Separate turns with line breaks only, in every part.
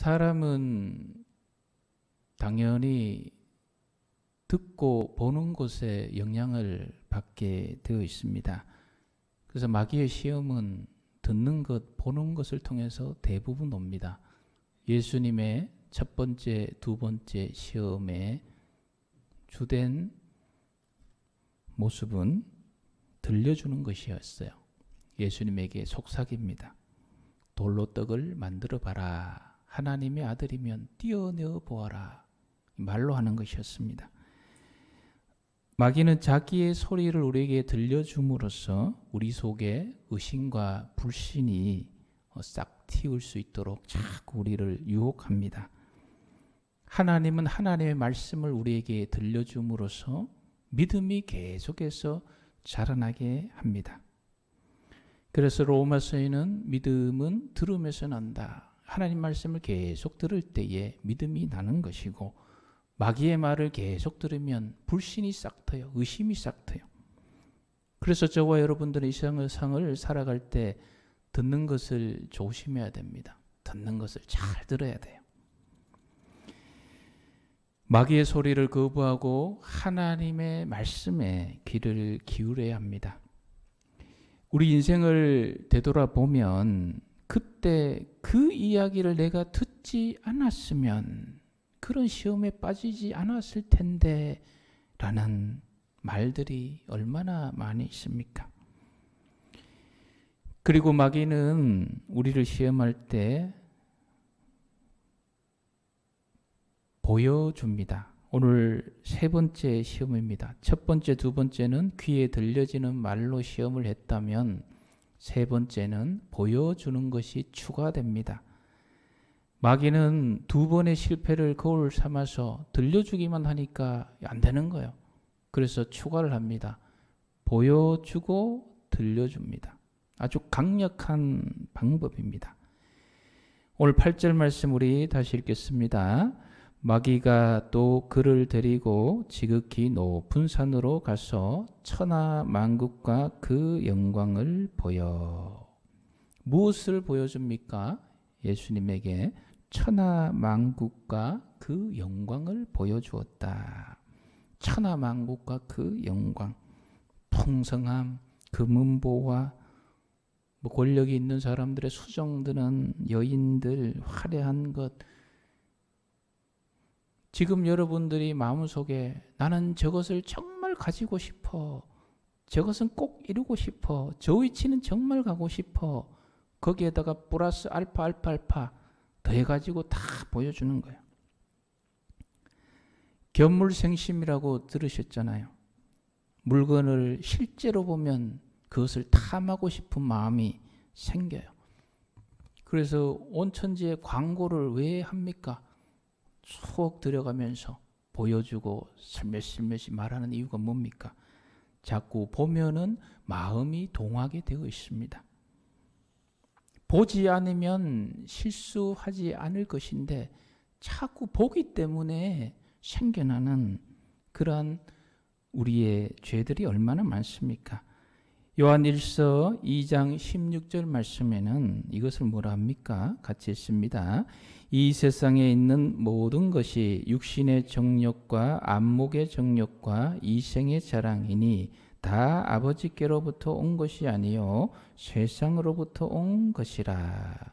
사람은 당연히 듣고 보는 것에 영향을 받게 되어 있습니다. 그래서 마귀의 시험은 듣는 것, 보는 것을 통해서 대부분 옵니다. 예수님의 첫 번째, 두 번째 시험의 주된 모습은 들려주는 것이었어요. 예수님에게 속삭입니다. 돌로 떡을 만들어 봐라. 하나님의 아들이면 뛰어내어 보아라. 말로 하는 것이었습니다. 마귀는 자기의 소리를 우리에게 들려줌으로써 우리 속에 의심과 불신이 싹 틔울 수 있도록 자꾸 우리를 유혹합니다. 하나님은 하나님의 말씀을 우리에게 들려줌으로써 믿음이 계속해서 자라나게 합니다. 그래서 로마서에는 믿음은 들음에서 난다. 하나님 말씀을 계속 들을 때에 믿음이 나는 것이고, 마귀의 말을 계속 들으면 불신이 싹 트요. 의심이 싹 트요. 그래서 저와 여러분들은 이 세상을 살아갈 때 듣는 것을 조심해야 됩니다. 듣는 것을 잘 들어야 돼요. 마귀의 소리를 거부하고 하나님의 말씀에 귀를 기울여야 합니다. 우리 인생을 되돌아보면 그때 그 이야기를 내가 듣지 않았으면 그런 시험에 빠지지 않았을 텐데 라는 말들이 얼마나 많이 있습니까? 그리고 마귀는 우리를 시험할 때 보여줍니다. 오늘 세 번째 시험입니다. 첫 번째, 두 번째는 귀에 들려지는 말로 시험을 했다면 세 번째는 보여주는 것이 추가됩니다. 마귀는 두 번의 실패를 거울 삼아서 들려주기만 하니까 안 되는 거예요. 그래서 추가를 합니다. 보여주고 들려줍니다. 아주 강력한 방법입니다. 오늘 8절 말씀 우리 다시 읽겠습니다. 마귀가 또 그를 데리고 지극히 높은 산으로 가서 천하 만국과 그 영광을 보여. 무엇을 보여줍니까? 예수님에게 천하 만국과 그 영광을 보여주었다. 천하 만국과 그 영광, 풍성함, 금은보화, 권력이 있는 사람들의 수종드는 여인들, 화려한 것. 지금 여러분들이 마음속에 나는 저것을 정말 가지고 싶어. 저것은 꼭 이루고 싶어. 저 위치는 정말 가고 싶어. 거기에다가 플러스 알파 알파 알파 더해가지고 다 보여주는 거예요. 견물생심이라고 들으셨잖아요. 물건을 실제로 보면 그것을 탐하고 싶은 마음이 생겨요. 그래서 온 천지에 광고를 왜 합니까? 쏙 들어가면서 보여주고 슬며슬며시 말하는 이유가 뭡니까? 자꾸 보면은 마음이 동하게 되어 있습니다. 보지 않으면 실수하지 않을 것인데 자꾸 보기 때문에 생겨나는 그러한 우리의 죄들이 얼마나 많습니까? 요한 1서 2장 16절 말씀에는 이것을 뭐라 합니까? 같이 읽습니다. 이 세상에 있는 모든 것이 육신의 정욕과 안목의 정욕과 이생의 자랑이니 다 아버지께로부터 온 것이 아니요 세상으로부터 온 것이라.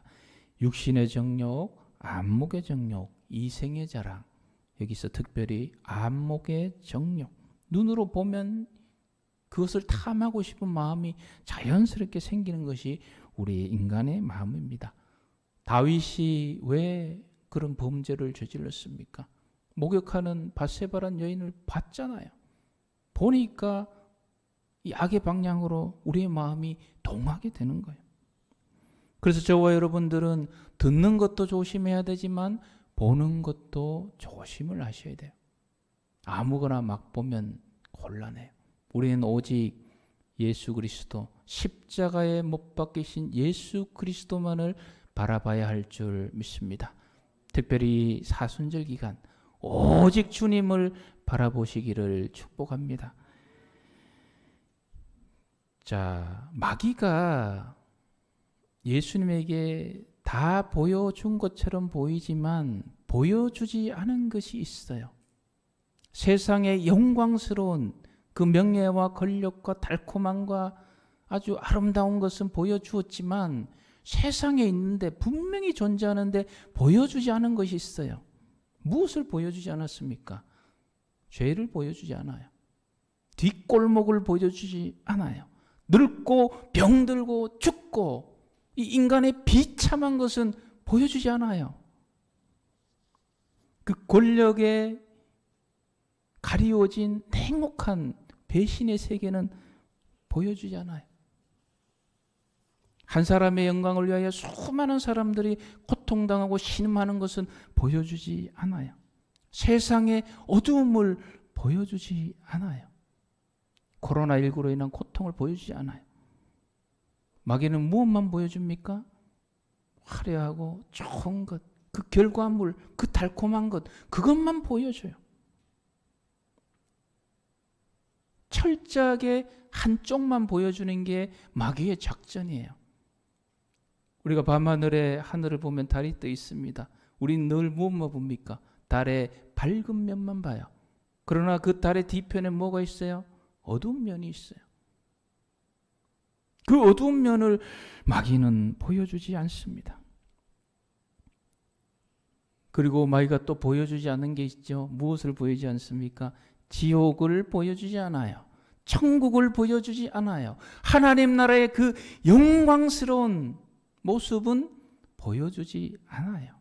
육신의 정욕, 안목의 정욕, 이생의 자랑. 여기서 특별히 안목의 정욕. 눈으로 보면 그것을 탐하고 싶은 마음이 자연스럽게 생기는 것이 우리 인간의 마음입니다. 다윗이 왜 그런 범죄를 저질렀습니까? 목욕하는 밧세바라는 여인을 봤잖아요. 보니까 이 악의 방향으로 우리의 마음이 동하게 되는 거예요. 그래서 저와 여러분들은 듣는 것도 조심해야 되지만 보는 것도 조심을 하셔야 돼요. 아무거나 막 보면 곤란해요. 우리는 오직 예수 그리스도, 십자가에 못 박히신 예수 그리스도만을 바라봐야 할 줄 믿습니다. 특별히 사순절 기간 오직 주님을 바라보시기를 축복합니다. 자, 마귀가 예수님에게 다 보여준 것처럼 보이지만 보여주지 않은 것이 있어요. 세상의 영광스러운 그 명예와 권력과 달콤함과 아주 아름다운 것은 보여주었지만 세상에 있는데 분명히 존재하는데 보여주지 않은 것이 있어요. 무엇을 보여주지 않았습니까? 죄를 보여주지 않아요. 뒷골목을 보여주지 않아요. 늙고 병들고 죽고 이 인간의 비참한 것은 보여주지 않아요. 그 권력에 가리워진 냉혹한 배신의 세계는 보여주지 않아요. 한 사람의 영광을 위하여 수많은 사람들이 고통당하고 신음하는 것은 보여주지 않아요. 세상의 어두움을 보여주지 않아요. 코로나19로 인한 고통을 보여주지 않아요. 마귀는 무엇만 보여줍니까? 화려하고 좋은 것, 그 결과물, 그 달콤한 것, 그것만 보여줘요. 철저하게 한쪽만 보여주는 게 마귀의 작전이에요. 우리가 밤하늘에 하늘을 보면 달이 떠 있습니다. 우린 늘 무엇만 봅니까? 달의 밝은 면만 봐요. 그러나 그 달의 뒤편에 뭐가 있어요? 어두운 면이 있어요. 그 어두운 면을 마귀는 보여주지 않습니다. 그리고 마귀가 또 보여주지 않는 게 있죠. 무엇을 보여주지 않습니까? 지옥을 보여주지 않아요. 천국을 보여주지 않아요. 하나님 나라의 그 영광스러운 모습은 보여주지 않아요.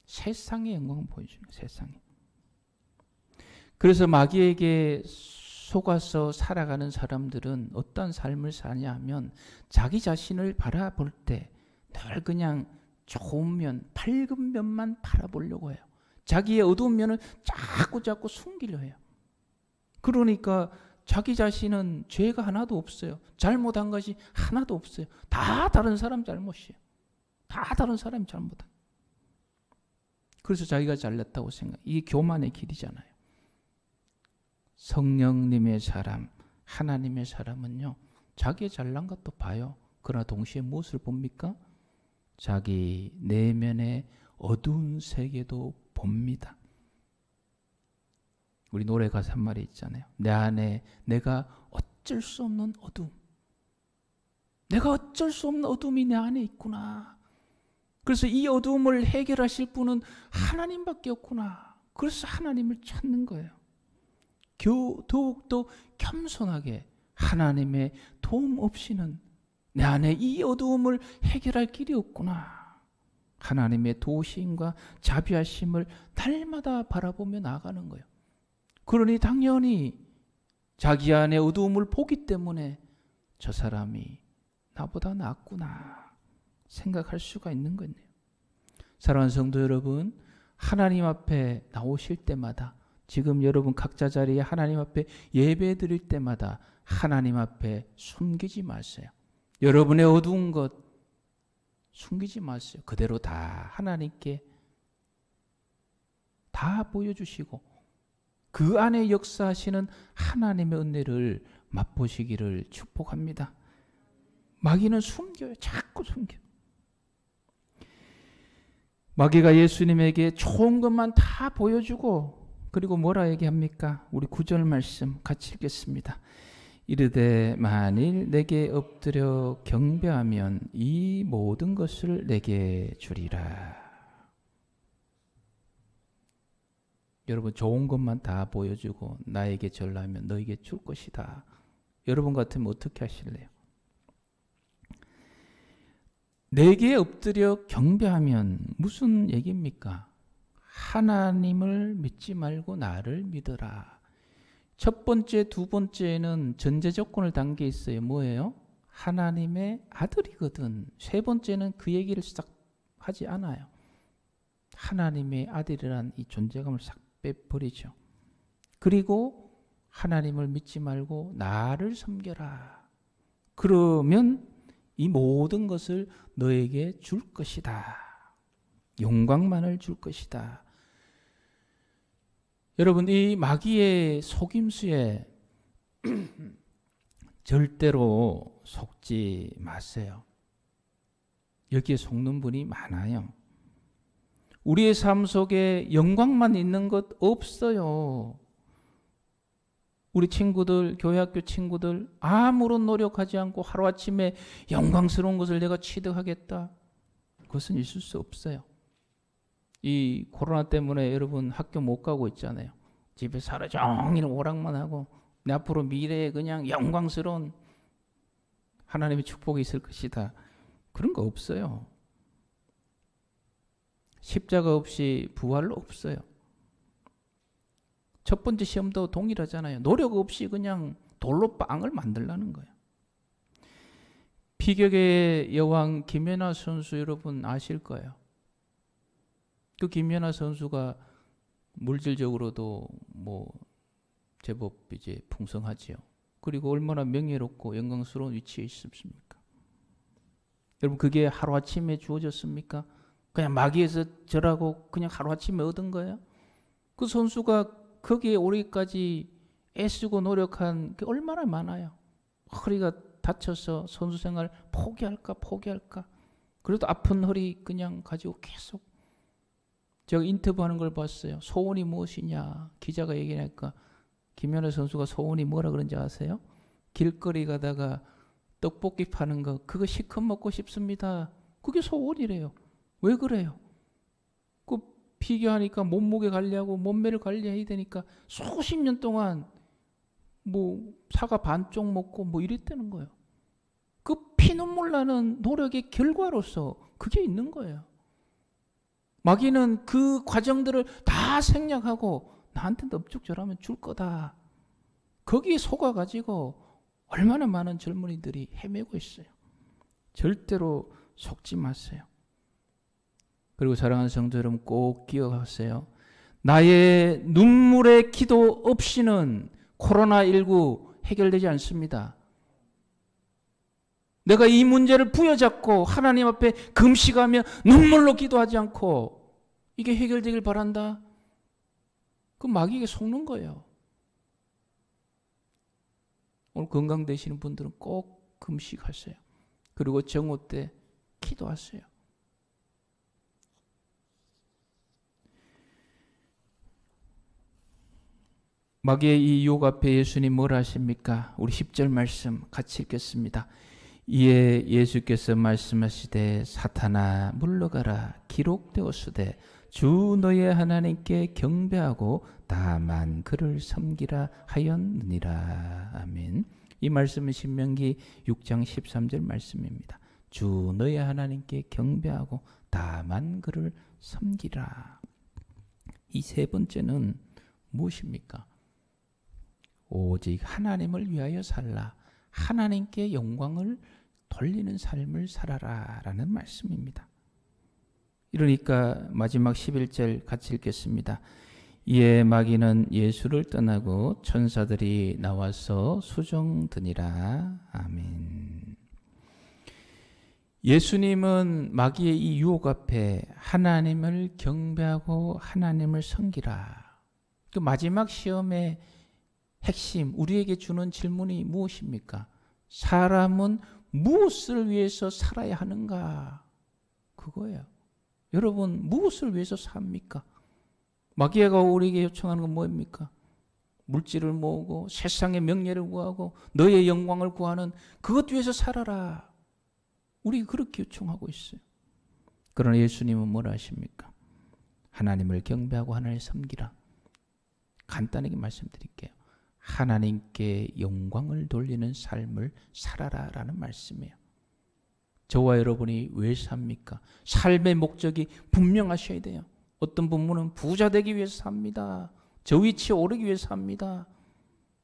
세상의 영광을 보여주는 거예요. 세상에. 그래서 마귀에게 속아서 살아가는 사람들은 어떤 삶을 사냐 하면 자기 자신을 바라볼 때 늘 그냥 좋은 면, 밝은 면만 바라보려고 해요. 자기의 어두운 면을 자꾸 숨기려 해요. 그러니까 자기 자신은 죄가 하나도 없어요. 잘못한 것이 하나도 없어요. 다 다른 사람 잘못이에요. 다 다른 사람이 잘못한. 그래서 자기가 잘났다고 생각. 이게 교만의 길이잖아요. 성령님의 사람, 하나님의 사람은요, 자기의 잘난 것도 봐요. 그러나 동시에 무엇을 봅니까? 자기 내면의 어두운 세계도 봅니다. 우리 노래 가사 한 말이 있잖아요. 내 안에 내가 어쩔 수 없는 어둠. 내가 어쩔 수 없는 어둠이 내 안에 있구나. 그래서 이 어둠을 해결하실 분은 하나님밖에 없구나. 그래서 하나님을 찾는 거예요. 더욱더 겸손하게 하나님의 도움 없이는 내 안에 이 어두움을 해결할 길이 없구나. 하나님의 도우심과 자비하심을 날마다 바라보며 나아가는 거예요. 그러니 당연히 자기 안에 어두움을 보기 때문에 저 사람이 나보다 낫구나 생각할 수가 있는 거네요. 사랑하는 성도 여러분, 하나님 앞에 나오실 때마다 지금 여러분 각자 자리에 하나님 앞에 예배 드릴 때마다 하나님 앞에 숨기지 마세요. 여러분의 어두운 것 숨기지 마세요. 그대로 다 하나님께 다 보여주시고 그 안에 역사하시는 하나님의 은혜를 맛보시기를 축복합니다. 마귀는 숨겨요. 자꾸 숨겨요. 마귀가 예수님에게 좋은 것만 다 보여주고 그리고 뭐라 얘기합니까? 우리 9절 말씀 같이 읽겠습니다. 이르되 만일 내게 엎드려 경배하면 이 모든 것을 내게 주리라. 여러분 좋은 것만 다 보여주고 나에게 절하면 너에게 줄 것이다. 여러분 같으면 어떻게 하실래요? 내게 엎드려 경배하면 무슨 얘기입니까? 하나님을 믿지 말고 나를 믿어라. 첫 번째, 두 번째는 전제 조건을 담겨 있어요. 뭐예요? 하나님의 아들이거든. 세 번째는 그 얘기를 싹 하지 않아요. 하나님의 아들이란 이 존재감을 싹 빼버리죠. 그리고 하나님을 믿지 말고 나를 섬겨라. 그러면 이 모든 것을 너에게 줄 것이다. 영광만을 줄 것이다. 여러분, 이 마귀의 속임수에 절대로 속지 마세요. 여기에 속는 분이 많아요. 우리의 삶 속에 영광만 있는 것 없어요. 우리 친구들, 교회학교 친구들 아무런 노력하지 않고 하루아침에 영광스러운 것을 내가 취득하겠다. 그것은 있을 수 없어요. 이 코로나 때문에 여러분 학교 못 가고 있잖아요. 집에서 하루 종일 오락만 하고 내 앞으로 미래에 그냥 영광스러운 하나님의 축복이 있을 것이다. 그런 거 없어요. 십자가 없이 부활 없어요. 첫 번째 시험도 동일하잖아요. 노력 없이 그냥 돌로 빵을 만들라는 거예요. 피격의 여왕 김연아 선수 여러분 아실 거예요. 그 김연아 선수가 물질적으로도 뭐 제법 이제 풍성하지요. 그리고 얼마나 명예롭고 영광스러운 위치에 있습니까? 여러분 그게 하루아침에 주어졌습니까? 그냥 마귀에서 절하고 그냥 하루아침에 얻은 거예요? 그 선수가 거기에 오르기까지 애쓰고 노력한 게 얼마나 많아요. 허리가 다쳐서 선수 생활 포기할까? 그래도 아픈 허리 그냥 가지고 계속. 제가 인터뷰하는 걸 봤어요. 소원이 무엇이냐? 기자가 얘기하니까 김연아 선수가 소원이 뭐라 그런지 아세요? 길거리 가다가 떡볶이 파는 거 그거 실컷 먹고 싶습니다. 그게 소원이래요. 왜 그래요? 그 피겨하니까 몸무게 관리하고 몸매를 관리해야 되니까 수십 년 동안 뭐 사과 반쪽 먹고 뭐 이랬다는 거예요. 그 피눈물 나는 노력의 결과로서 그게 있는 거예요. 마귀는 그 과정들을 다 생략하고 나한테 넙죽절하면 줄 거다. 거기에 속아가지고 얼마나 많은 젊은이들이 헤매고 있어요. 절대로 속지 마세요. 그리고 사랑하는 성도 여러분 꼭 기억하세요. 나의 눈물의 기도 없이는 코로나19 해결되지 않습니다. 내가 이 문제를 부여잡고 하나님 앞에 금식하며 눈물로 기도하지 않고 이게 해결되길 바란다. 그 마귀에게 속는 거예요. 오늘 건강되시는 분들은 꼭 금식하세요. 그리고 정오 때 기도하세요. 마귀의 이 유혹 앞에 예수님 뭘 하십니까? 우리 10절 말씀 같이 읽겠습니다. 이에 예수께서 말씀하시되 사탄아 물러가라 기록되었으되 주 너의 하나님께 경배하고 다만 그를 섬기라 하였느니라. 아멘. 이 말씀은 신명기 6장 13절 말씀입니다. 주 너의 하나님께 경배하고 다만 그를 섬기라. 이 세 번째는 무엇입니까? 오직 하나님을 위하여 살라. 하나님께 영광을 돌리는 삶을 살아라 라는 말씀입니다. 이러니까 마지막 11절 같이 읽겠습니다. 이에 마귀는 예수를 떠나고 천사들이 나와서 수종드니라. 아멘. 예수님은 마귀의 이 유혹 앞에 하나님을 경배하고 하나님을 섬기라. 그 마지막 시험의 핵심, 우리에게 주는 질문이 무엇입니까? 사람은 무엇을 위해서 살아야 하는가? 그거예요. 여러분, 무엇을 위해서 삽니까? 마귀가 우리에게 요청하는 건 뭡니까? 물질을 모으고 세상의 명예를 구하고 너의 영광을 구하는 그것 위해서 살아라. 우리 그렇게 요청하고 있어요. 그러나 예수님은 뭐라 하십니까? 하나님을 경배하고 하나님을 섬기라. 간단하게 말씀드릴게요. 하나님께 영광을 돌리는 삶을 살아라 라는 말씀이에요. 저와 여러분이 왜 삽니까? 삶의 목적이 분명하셔야 돼요. 어떤 분은 부자 되기 위해서 삽니다. 저 위치에 오르기 위해서 삽니다.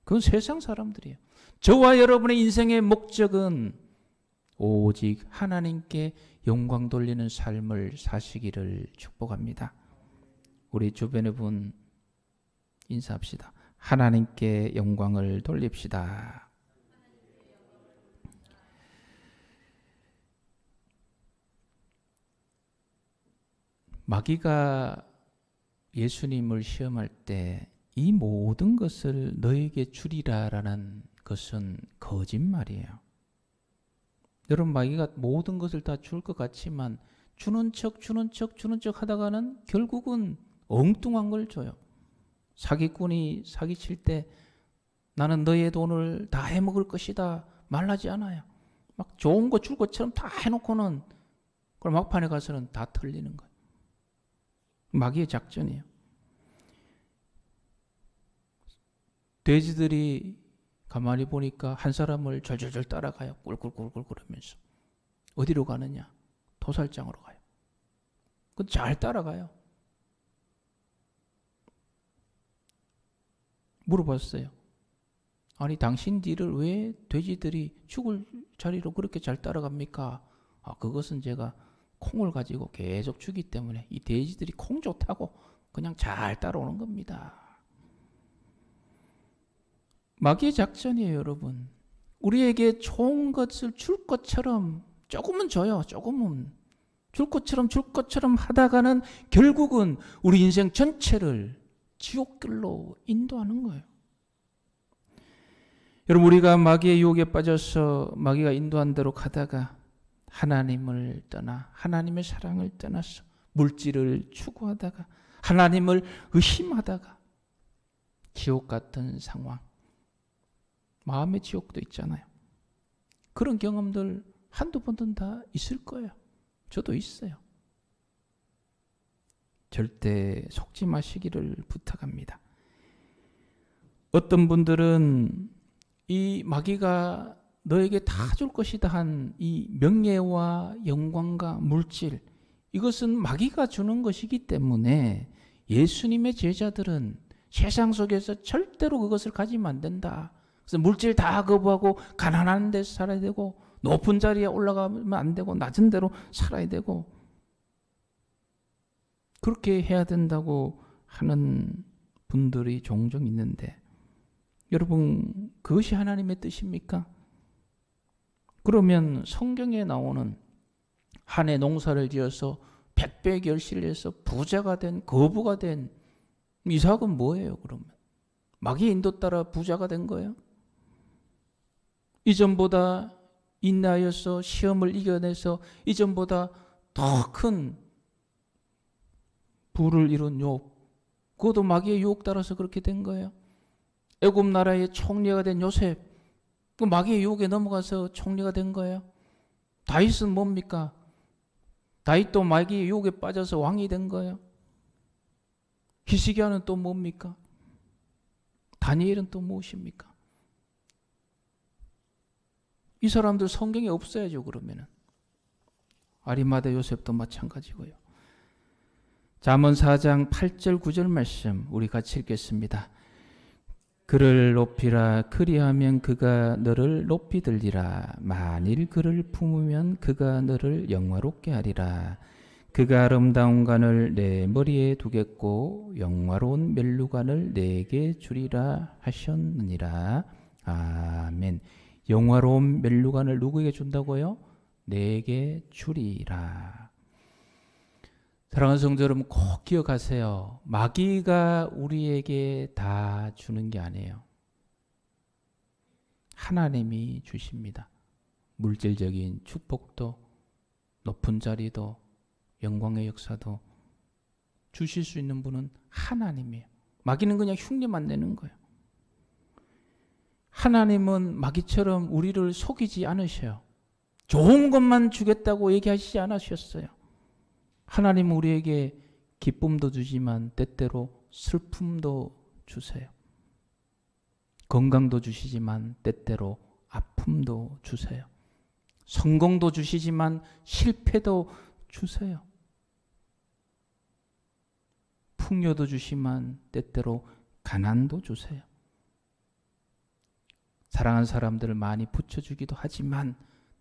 그건 세상 사람들이에요. 저와 여러분의 인생의 목적은 오직 하나님께 영광 돌리는 삶을 사시기를 축복합니다. 우리 주변의 분 인사합시다. 하나님께 영광을 돌립시다. 마귀가 예수님을 시험할 때 이 모든 것을 너에게 주리라라는 것은 거짓말이에요. 여러분, 마귀가 모든 것을 다 줄 것 같지만 주는 척 하다가는 결국은 엉뚱한 걸 줘요. 사기꾼이 사기칠 때 나는 너의 돈을 다 해먹을 것이다 말하지 않아요. 막 좋은 거 줄 것처럼 다 해놓고는 그걸 막판에 가서는 다 털리는 거예요. 마귀의 작전이에요. 돼지들이 가만히 보니까 한 사람을 절절절 따라가요. 꿀꿀꿀꿀 그러면서. 어디로 가느냐? 도살장으로 가요. 그건 잘 따라가요. 물어봤어요. 아니, 당신 뒤를 왜 돼지들이 죽을 자리로 그렇게 잘 따라갑니까? 그것은 제가 콩을 가지고 계속 주기 때문에 이 돼지들이 콩 좋다고 그냥 잘 따라오는 겁니다. 마귀의 작전이에요, 여러분. 우리에게 좋은 것을 줄 것처럼 조금은 줘요. 조금은. 줄 것처럼 하다가는 결국은 우리 인생 전체를 지옥길로 인도하는 거예요. 여러분, 우리가 마귀의 유혹에 빠져서 마귀가 인도한 대로 가다가 하나님을 떠나 하나님의 사랑을 떠나서 물질을 추구하다가 하나님을 의심하다가 지옥 같은 상황, 마음의 지옥도 있잖아요. 그런 경험들 한두 번은 다 있을 거예요. 저도 있어요. 절대 속지 마시기를 부탁합니다. 어떤 분들은 이 마귀가 너에게 다 줄 것이다 한 이 명예와 영광과 물질, 이것은 마귀가 주는 것이기 때문에 예수님의 제자들은 세상 속에서 절대로 그것을 가지면 안 된다. 그래서 물질 다 거부하고 가난한 데서 살아야 되고 높은 자리에 올라가면 안 되고 낮은 데로 살아야 되고 그렇게 해야 된다고 하는 분들이 종종 있는데, 여러분, 그것이 하나님의 뜻입니까? 그러면 성경에 나오는 한 해 농사를 지어서 100배 결실을 해서 부자가 된, 거부가 된 이삭은 뭐예요, 그러면? 마귀의 인도 따라 부자가 된 거예요? 이전보다 인내하여서 시험을 이겨내서 이전보다 더 큰 부를 이룬 욥, 그것도 마귀의 유혹 따라서 그렇게 된 거예요. 애굽 나라의 총리가 된 요셉, 그 마귀의 유혹에 넘어가서 총리가 된 거예요. 다윗은 뭡니까? 다윗도 마귀의 유혹에 빠져서 왕이 된 거예요. 히스기야는 또 뭡니까? 다니엘은 또 무엇입니까? 이 사람들 성경에 없어야죠, 그러면은. 아리마다 요셉도 마찬가지고요. 잠언 4장 8절 9절 말씀 우리 같이 읽겠습니다. 그를 높이라, 그리하면 그가 너를 높이 들리라. 만일 그를 품으면 그가 너를 영화롭게 하리라. 그가 아름다운 관을 내 머리에 두겠고 영화로운 멜루관을 내게 주리라 하셨느니라. 아멘. 영화로운 멜루관을 누구에게 준다고요? 내게 주리라. 사랑하는 성도 여러분, 꼭 기억하세요. 마귀가 우리에게 다 주는 게 아니에요. 하나님이 주십니다. 물질적인 축복도, 높은 자리도, 영광의 역사도 주실 수 있는 분은 하나님이에요. 마귀는 그냥 흉내만 내는 거예요. 하나님은 마귀처럼 우리를 속이지 않으셔요. 좋은 것만 주겠다고 얘기하시지 않으셨어요. 하나님은 우리에게 기쁨도 주지만 때때로 슬픔도 주세요. 건강도 주시지만 때때로 아픔도 주세요. 성공도 주시지만 실패도 주세요. 풍요도 주시만 때때로 가난도 주세요. 사랑하는 사람들을 많이 붙여주기도 하지만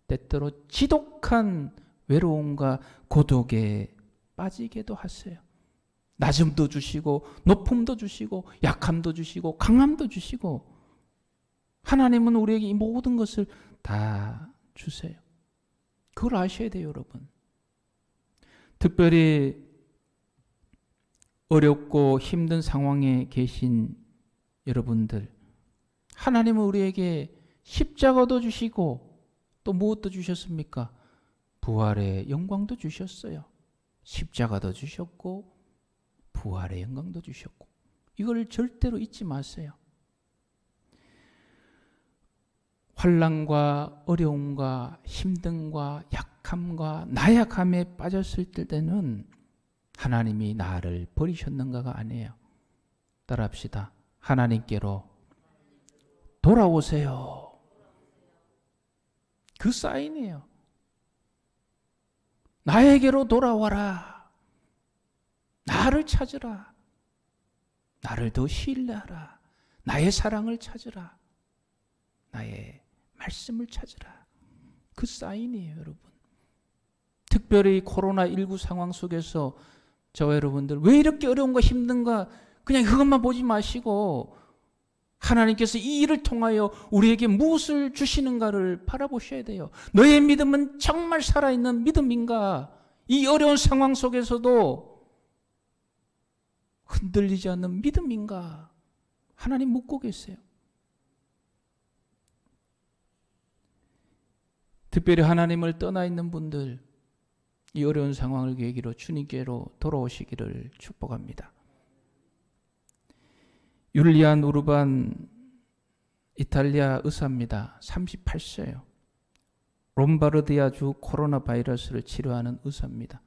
때때로 지독한 외로움과 고독에 빠지게도 하세요. 낮음도 주시고 높음도 주시고 약함도 주시고 강함도 주시고, 하나님은 우리에게 이 모든 것을 다 주세요. 그걸 아셔야 돼요, 여러분. 특별히 어렵고 힘든 상황에 계신 여러분들, 하나님은 우리에게 십자가도 주시고 또 무엇도 주셨습니까? 부활의 영광도 주셨어요. 십자가도 주셨고 부활의 영광도 주셨고, 이걸 절대로 잊지 마세요. 환난과 어려움과 힘듦과 약함과 나약함에 빠졌을 때는 하나님이 나를 버리셨는가가 아니에요. 따라합시다. 하나님께로 돌아오세요. 그 사인이에요. 나에게로 돌아와라. 나를 찾으라. 나를 더 신뢰하라. 나의 사랑을 찾으라. 나의 말씀을 찾으라. 그 사인이에요, 여러분. 특별히 코로나19 상황 속에서 저와 여러분들 왜 이렇게 어려운가 힘든가 그냥 그것만 보지 마시고 하나님께서 이 일을 통하여 우리에게 무엇을 주시는가를 바라보셔야 돼요. 너의 믿음은 정말 살아있는 믿음인가? 이 어려운 상황 속에서도 흔들리지 않는 믿음인가? 하나님 묻고 계세요. 특별히 하나님을 떠나 있는 분들, 이 어려운 상황을 계기로 주님께로 돌아오시기를 축복합니다. 율리안 우르반 이탈리아 의사입니다. 38세예요. 롬바르디아주 코로나 바이러스를 치료하는 의사입니다.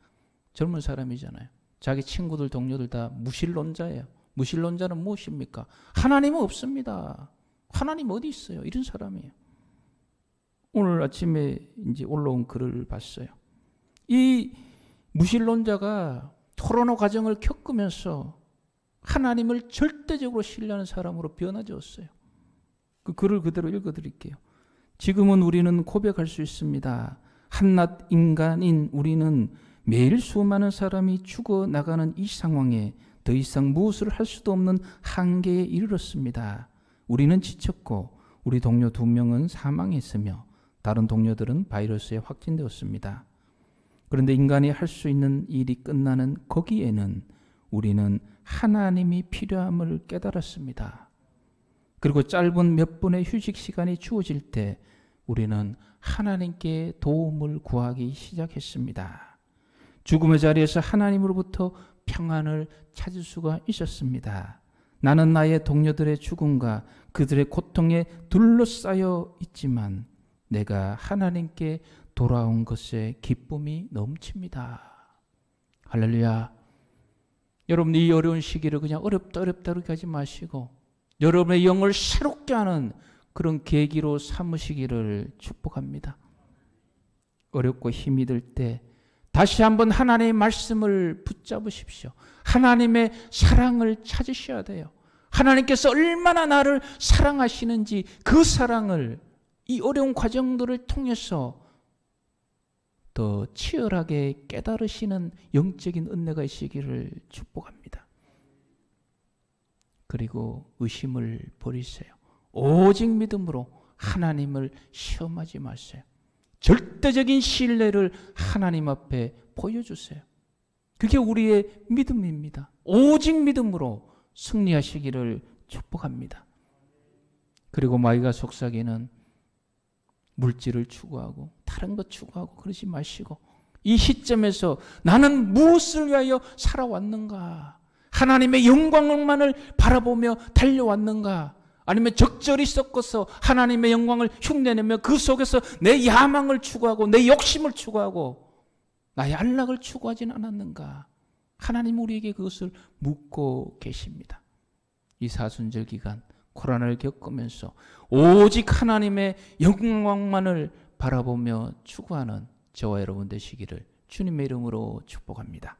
젊은 사람이잖아요. 자기 친구들 동료들 다 무신론자예요. 무신론자는 무엇입니까? 하나님은 없습니다. 하나님 어디 있어요? 이런 사람이에요. 오늘 아침에 이제 올라온 글을 봤어요. 이 무신론자가 코로나 과정을 겪으면서 하나님을 절대적으로 신뢰하는 사람으로 변화되었어요. 그 글을 그대로 읽어드릴게요. 지금은 우리는 고백할 수 있습니다. 한낱 인간인 우리는 매일 수많은 사람이 죽어나가는 이 상황에 더 이상 무엇을 할 수도 없는 한계에 이르렀습니다. 우리는 지쳤고 우리 동료 2명은 사망했으며 다른 동료들은 바이러스에 확진되었습니다. 그런데 인간이 할 수 있는 일이 끝나는 거기에는 우리는 하나님이 필요함을 깨달았습니다. 그리고 짧은 몇 분의 휴식 시간이 주어질 때 우리는 하나님께 도움을 구하기 시작했습니다. 죽음의 자리에서 하나님으로부터 평안을 찾을 수가 있었습니다. 나는 나의 동료들의 죽음과 그들의 고통에 둘러싸여 있지만 내가 하나님께 돌아온 것에 기쁨이 넘칩니다. 할렐루야. 여러분, 이 어려운 시기를 그냥 어렵다 그렇게 하지 마시고 여러분의 영을 새롭게 하는 그런 계기로 삼으시기를 축복합니다. 어렵고 힘이 들 때 다시 한번 하나님의 말씀을 붙잡으십시오. 하나님의 사랑을 찾으셔야 돼요. 하나님께서 얼마나 나를 사랑하시는지 그 사랑을 이 어려운 과정들을 통해서 더 치열하게 깨달으시는 영적인 은혜가 있으시기를 축복합니다. 그리고 의심을 버리세요. 오직 믿음으로 하나님을 시험하지 마세요. 절대적인 신뢰를 하나님 앞에 보여주세요. 그게 우리의 믿음입니다. 오직 믿음으로 승리하시기를 축복합니다. 그리고 마귀가 속삭이는 물질을 추구하고 다른 것 추구하고 그러지 마시고 이 시점에서 나는 무엇을 위하여 살아왔는가? 하나님의 영광만을 바라보며 달려왔는가? 아니면 적절히 섞어서 하나님의 영광을 흉내내며 그 속에서 내 야망을 추구하고 내 욕심을 추구하고 나의 안락을 추구하진 않았는가? 하나님 우리에게 그것을 묻고 계십니다. 이 사순절 기간 코로나를 겪으면서 오직 하나님의 영광만을 바라보며 추구하는 저와 여러분 되시기를 주님의 이름으로 축복합니다.